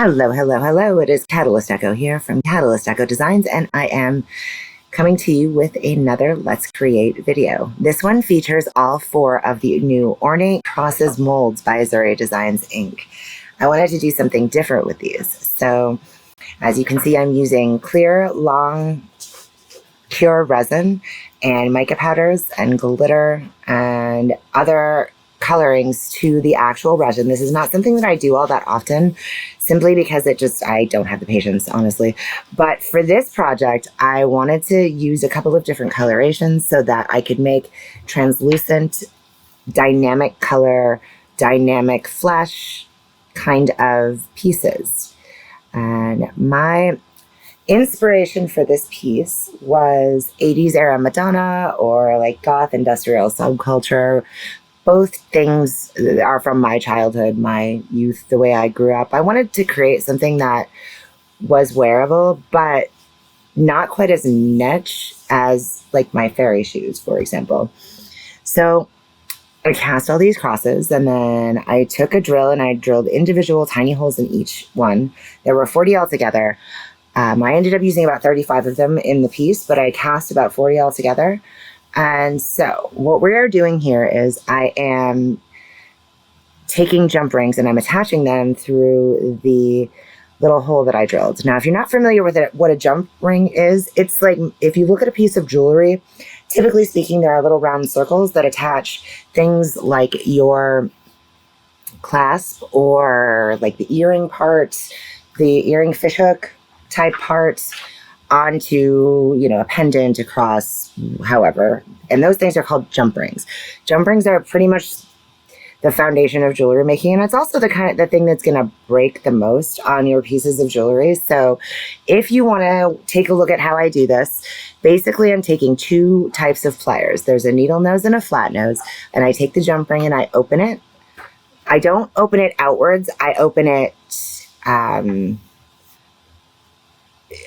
Hello, hello, hello. It is Catalyst Echo here from Catalyst Echo Designs, and I am coming to you with another Let's Create video. This one features all 4 of the new Ornate Crosses molds by Zuri Designs Inc. I wanted to do something different with these. So, as you can see, I'm using clear, long, pure resin and mica powders and glitter and other colorings to the actual resin. This is not something that I do all that often, simply because I don't have the patience, honestly. But for this project, I wanted to use a couple of different colorations so that I could make translucent, dynamic color, dynamic flesh kind of pieces. And my inspiration for this piece was 80s era Madonna or like goth industrial subculture. Both things are from my childhood, my youth, the way I grew up. I wanted to create something that was wearable, but not quite as niche as like my fairy shoes, for example. So I cast all these crosses, and then I took a drill and I drilled individual tiny holes in each one. There were 40 altogether. I ended up using about 35 of them in the piece, but I cast about 40 altogether. And so what we are doing here is I am taking jump rings and I'm attaching them through the little hole that I drilled. Now, if you're not familiar with it, what a jump ring is, it's like if you look at a piece of jewelry, typically speaking, there are little round circles that attach things like your clasp or like the earring parts, the earring fishhook type parts, onto, a pendant, across, however. And those things are called jump rings. Jump rings are pretty much the foundation of jewelry making, and it's also the thing that's going to break the most on your pieces of jewelry. So if you want to take a look at how I do this, basically I'm taking 2 types of pliers. There's a needle nose and a flat nose, and I take the jump ring and I open it. I don't open it outwards. I open it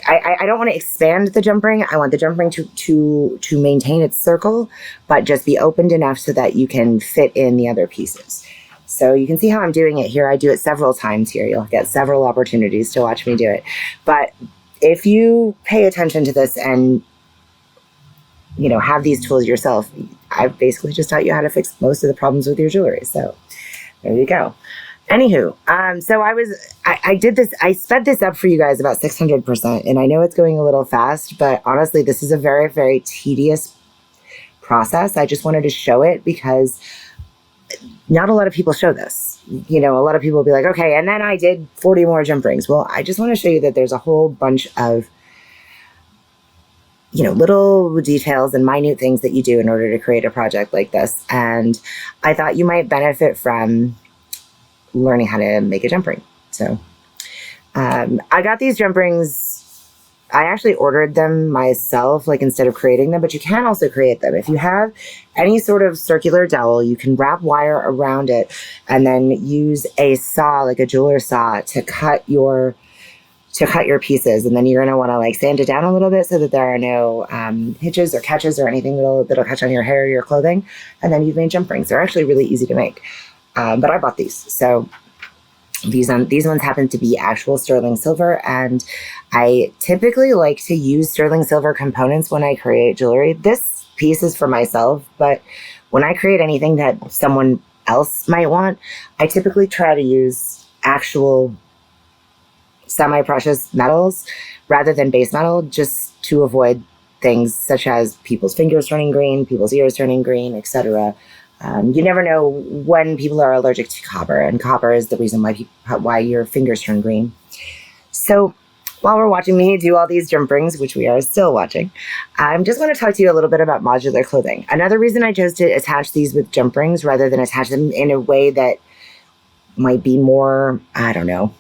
I don't want to expand the jump ring. I want the jump ring to maintain its circle, but just be opened enough so that you can fit in the other pieces. So you can see how I'm doing it here. I do it several times here. You'll get several opportunities to watch me do it. But if you pay attention to this and, have these tools yourself, I've basically just taught you how to fix most of the problems with your jewelry. So there you go. Anywho, so I did this, I sped this up for you guys about 600%, and I know it's going a little fast, but honestly, this is a very, very tedious process. I just wanted to show it because not a lot of people show this. A lot of people will be like, okay, and then I did 40 more jump rings. Well, I just want to show you that there's a whole bunch of, little details and minute things that you do in order to create a project like this. And I thought you might benefit from learning how to make a jump ring. So I got these jump rings. I actually ordered them myself, instead of creating them, but you can also create them. If you have any sort of circular dowel, you can wrap wire around it and then use a saw, like a jeweler's saw, to cut your pieces. And then you're going to want to sand it down a little bit so that there are no hitches or catches or anything that'll catch on your hair or your clothing. And then you've made jump rings. They're actually really easy to make. But I bought these. So these ones happen to be actual sterling silver, and I typically like to use sterling silver components when I create jewelry. This piece is for myself, but when I create anything that someone else might want, I typically try to use actual semi-precious metals rather than base metal, just to avoid things such as people's fingers turning green, people's ears turning green, etc. You never know when people are allergic to copper, and copper is the reason why your fingers turn green. So while we're watching me do all these jump rings, which we are still watching, I just want to talk to you a little bit about modular clothing. Another reason I chose to attach these with jump rings rather than attach them in a way that might be more, I don't know,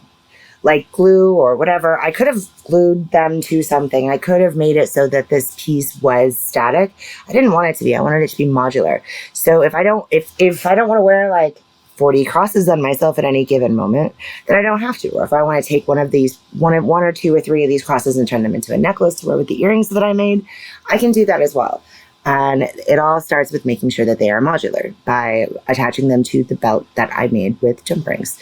like glue or whatever. I could have glued them to something. I could have made it so that this piece was static. I didn't want it to be. I wanted it to be modular. So if I don't want to wear 40 crosses on myself at any given moment, then I don't have to. Or if I want to take one or 2 or 3 of these crosses and turn them into a necklace to wear with the earrings that I made, I can do that as well. And it all starts with making sure that they are modular by attaching them to the belt that I made with jump rings.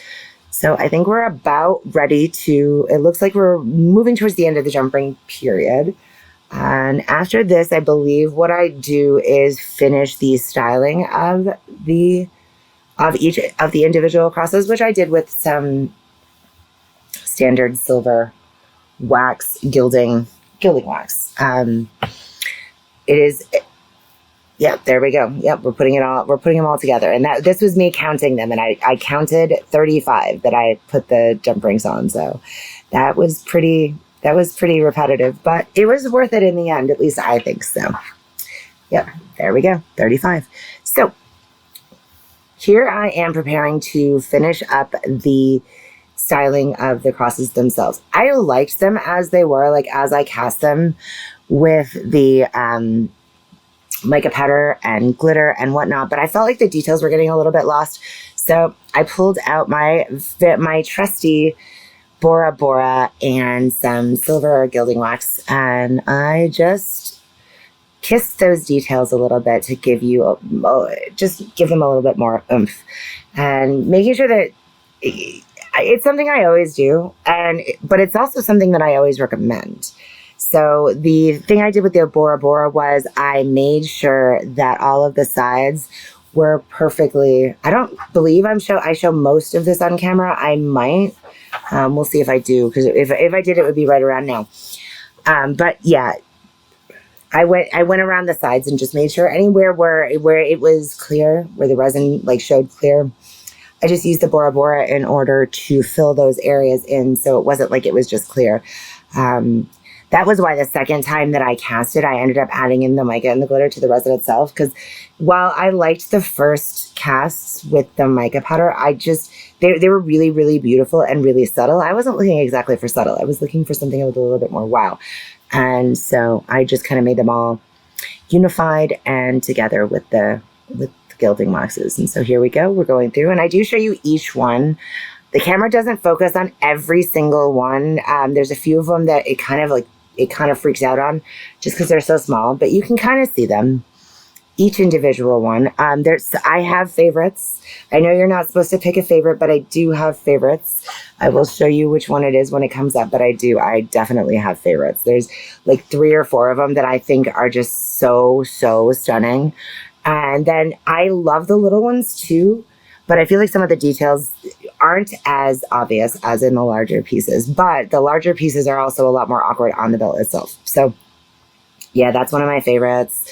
So I think we're about ready to, it looks like we're moving towards the end of the jump ring period. And after this, I believe what I do is finish the styling of each of the individual crosses, which I did with some standard silver wax gilding wax. It is, yep, there we go. Yep, we're putting them all together. And this was me counting them, and I counted 35 that I put the jump rings on. So that was pretty repetitive, but it was worth it in the end. At least I think so. Yep, there we go, 35. So here I am preparing to finish up the styling of the crosses themselves. I liked them as they were, like as I cast them with the mica powder and glitter and whatnot, but I felt like the details were getting a little bit lost. So I pulled out my trusty Bora Bora and some silver gilding wax, and I just kissed those details a little bit to give you just give them a little bit more oomph, and making sure that it's something I always do, but it's also something that I always recommend. So the thing I did with the Bora Bora was I made sure that all of the sides were perfectly, I don't believe I show most of this on camera. I might. We'll see if I do, because if I did, it would be right around now. But yeah, I went around the sides and just made sure anywhere where it was clear, where the resin like showed clear, I just used the Bora Bora in order to fill those areas in, so it wasn't like it was just clear. That was why the second time that I cast it, I ended up adding in the mica and the glitter to the resin itself, because while I liked the first casts with the mica powder, they were really, really beautiful and really subtle. I wasn't looking exactly for subtle. I was looking for something with a little bit more wow. And so I just kind of made them all unified and together with the gilding waxes. And so here we go. We're going through, and I do show you each one. The camera doesn't focus on every single one. There's a few of them that it kind of freaks out on just because they're so small, but you can kind of see them, each individual one. I have favorites. I know you're not supposed to pick a favorite, but I do have favorites. I will show you which one it is when it comes up, but I definitely have favorites. There's like 3 or 4 of them that I think are just so, so stunning. And then I love the little ones too, but I feel like some of the details aren't as obvious as in the larger pieces, but the larger pieces are also a lot more awkward on the belt itself. So yeah, that's one of my favorites.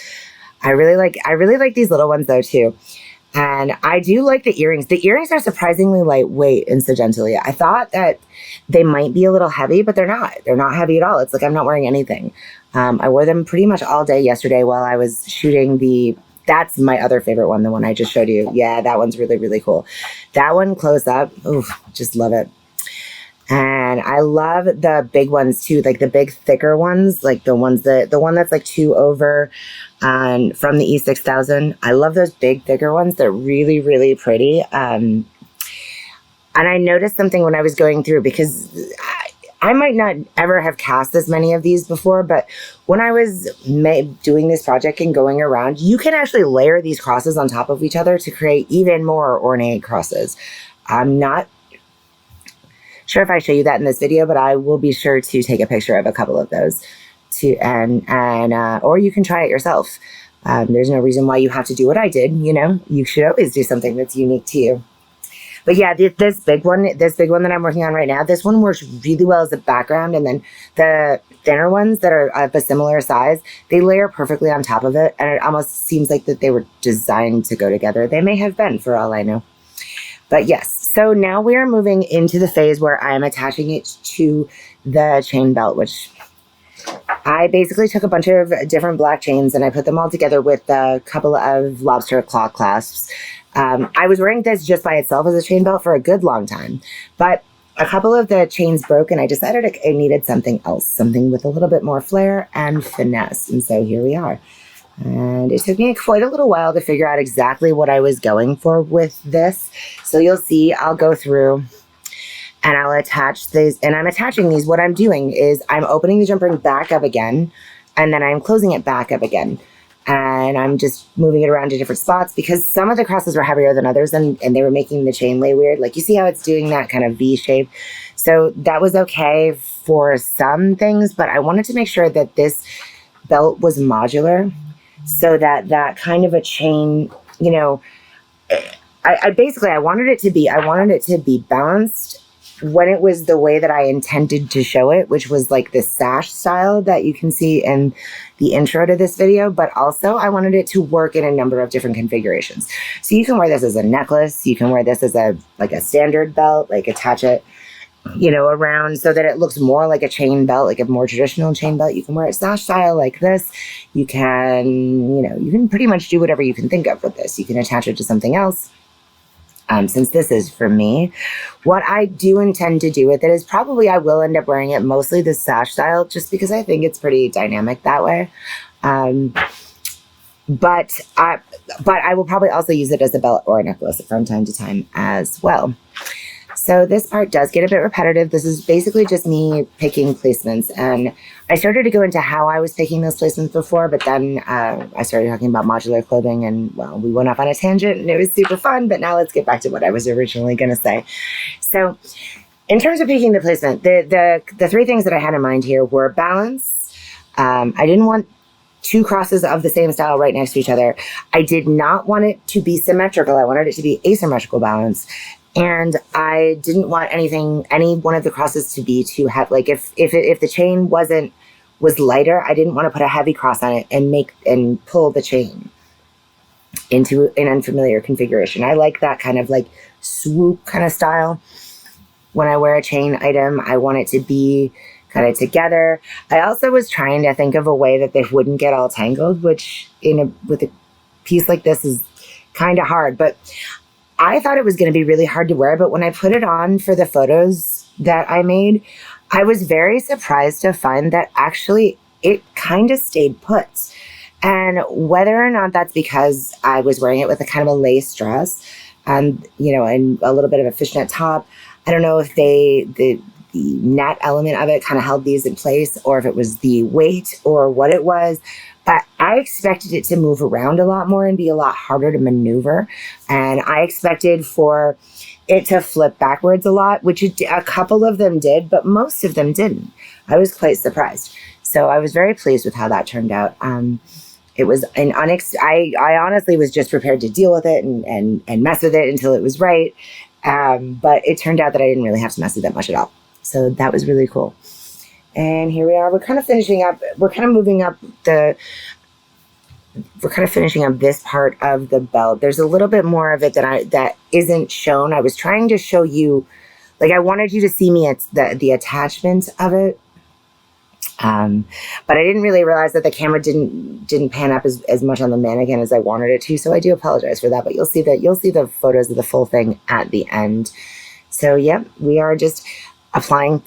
I really like these little ones though too. And I do like the earrings. The earrings are surprisingly lightweight in Sagentalia. I thought that they might be a little heavy, but they're not. They're not heavy at all. It's like I'm not wearing anything. I wore them pretty much all day yesterday while I was shooting that's my other favorite one, the one I just showed you. Yeah, that one's really, really cool. That one close up, oof, just love it. And I love the big ones too, like the big thicker ones, like the one that's like 2 over and from the E6000. I love those big thicker ones. They're really, really pretty. And I noticed something when I was going through, because I might not ever have cast as many of these before, but when I was doing this project and going around, you can actually layer these crosses on top of each other to create even more ornate crosses. I'm not sure if I show you that in this video, but I will be sure to take a picture of a couple of those or you can try it yourself. There's no reason why you have to do what I did. You know, you should always do something that's unique to you. But yeah, this big one that I'm working on right now, this one works really well as a background. And then the thinner ones that are of a similar size, they layer perfectly on top of it. And it almost seems like that they were designed to go together. They may have been, for all I know. But yes, so now we are moving into the phase where I am attaching it to the chain belt, which I basically took a bunch of different black chains and I put them all together with a couple of lobster claw clasps. I was wearing this just by itself as a chain belt for a good long time, but a couple of the chains broke and I decided I needed something else, something with a little bit more flair and finesse. And so here we are. And it took me quite a little while to figure out exactly what I was going for with this. So you'll see, I'll go through and I'll attach these, and I'm attaching these. What I'm doing is I'm opening the jump ring back up again, and then I'm closing it back up again. and I'm just moving it around to different spots because some of the crosses were heavier than others, and they were making the chain lay weird. Like, you see how it's doing that kind of V shape? So that was okay for some things, but I wanted to make sure that this belt was modular so that that kind of a chain, you know, I basically, I wanted it to be balanced when it was the way that I intended to show it, which was like the sash style that you can see in the intro to this video, but also I wanted it to work in a number of different configurations. So you can wear this as a necklace, you can wear this as a standard belt, like attach it, you know, around so that it looks more like a chain belt, like a more traditional chain belt. You can wear it sash style like this. You can, you know, you can pretty much do whatever you can think of with this. You can attach it to something else. Since this is for me, what I do intend to do with it is probably I will end up wearing it mostly the sash style, just because I think it's pretty dynamic that way. But I will probably also use it as a belt or a necklace from time to time as well. So this part does get a bit repetitive. This is basically just me picking placements. And I started to go into how I was picking those placements before, but then I started talking about modular clothing, and well, we went off on a tangent and it was super fun, but now let's get back to what I was originally going to say. So in terms of picking the placement, the three things that I had in mind here were balance. I didn't want two crosses of the same style right next to each other. I did not want it to be symmetrical. I wanted it to be asymmetrical balance. And I didn't want any one of the crosses to be too heavy. Like if the chain was lighter, I didn't want to put a heavy cross on it and pull the chain into an unfamiliar configuration. I like that kind of like swoop kind of style. When I wear a chain item, I want it to be kind of together. I also was trying to think of a way that they wouldn't get all tangled, which with a piece like this is kind of hard, but I thought it was going to be really hard to wear, but when I put it on for the photos that I made, I was very surprised to find that actually it kind of stayed put. And whether or not that's because I was wearing it with a kind of a lace dress and, you know, and a little bit of a fishnet top, I don't know if the net element of it kind of held these in place, or if it was the weight or what it was. But I expected it to move around a lot more and be a lot harder to maneuver. And I expected for it to flip backwards a lot, which a couple of them did, but most of them didn't. I was quite surprised. So I was very pleased with how that turned out. It was I honestly was just prepared to deal with it and mess with it until it was right. But it turned out that I didn't really have to mess with it much at all. So that was really cool. And here we are. We're kind of finishing up. We're kind of finishing up this part of the belt. There's a little bit more of it that isn't shown. I was trying to show you, like, I wanted you to see me at the attachment of it. But I didn't really realize that the camera didn't pan up as much on the mannequin as I wanted it to. So I do apologize for that. But you'll see the photos of the full thing at the end. So yep, we are just applying,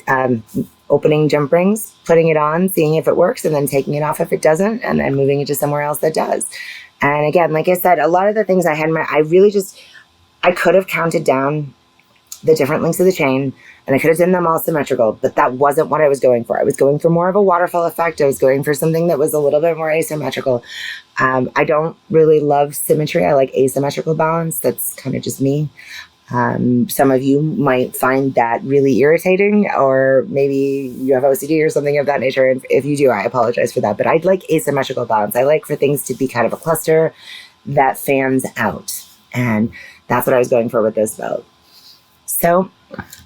opening jump rings, putting it on, seeing if it works, and then taking it off if it doesn't, and then moving it to somewhere else that does. And again, like I said, a lot of the things I had in I could have counted down the different links of the chain, and I could have done them all symmetrical, but that wasn't what I was going for. I was going for more of a waterfall effect. I was going for something that was a little bit more asymmetrical. I don't really love symmetry. I like asymmetrical balance. That's kind of just me. Some of you might find that really irritating, or maybe you have OCD or something of that nature. And if you do, I apologize for that. But I like asymmetrical balance. I like for things to be kind of a cluster that fans out. And that's what I was going for with this belt. So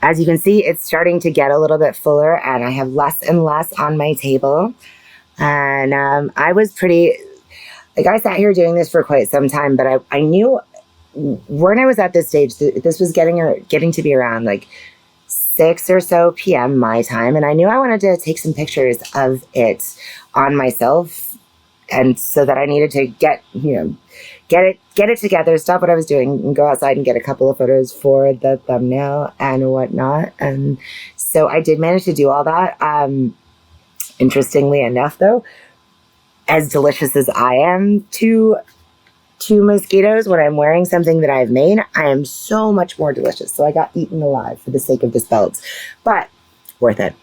as you can see, it's starting to get a little bit fuller, and I have less and less on my table. And I was I sat here doing this for quite some time, but I knew when I was at this stage, this was getting to be around like 6 or so p.m. my time, and I knew I wanted to take some pictures of it on myself, and so that I needed to get it together, stop what I was doing, and go outside and get a couple of photos for the thumbnail and whatnot. And so I did manage to do all that. Interestingly enough, though, as delicious as I am to mosquitoes, when I'm wearing something that I've made, I am so much more delicious. So I got eaten alive for the sake of this belt, but worth it.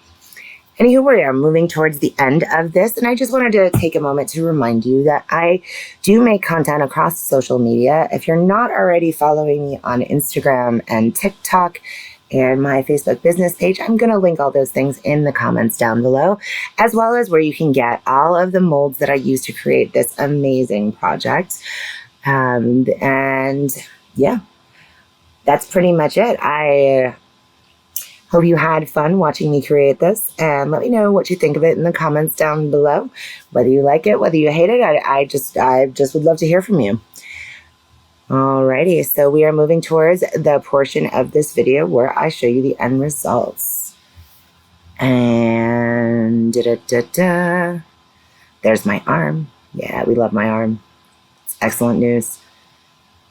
Anywho, we are moving towards the end of this, and I just wanted to take a moment to remind you that I do make content across social media. If you're not already following me on Instagram and TikTok and my Facebook business page, I'm going to link all those things in the comments down below, as well as where you can get all of the molds that I used to create this amazing project. And yeah, that's pretty much it. I hope you had fun watching me create this, and let me know what you think of it in the comments down below. Whether you like it, whether you hate it, I just would love to hear from you. Alrighty, so we are moving towards the portion of this video where I show you the end results. And there's my arm. Yeah, we love my arm. It's excellent news.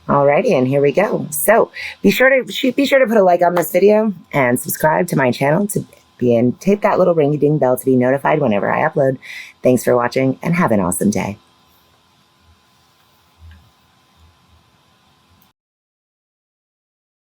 Alrighty, and here we go. So be sure to put a like on this video and subscribe to my channel to hit that little ringy-ding bell to be notified whenever I upload. Thanks for watching and have an awesome day.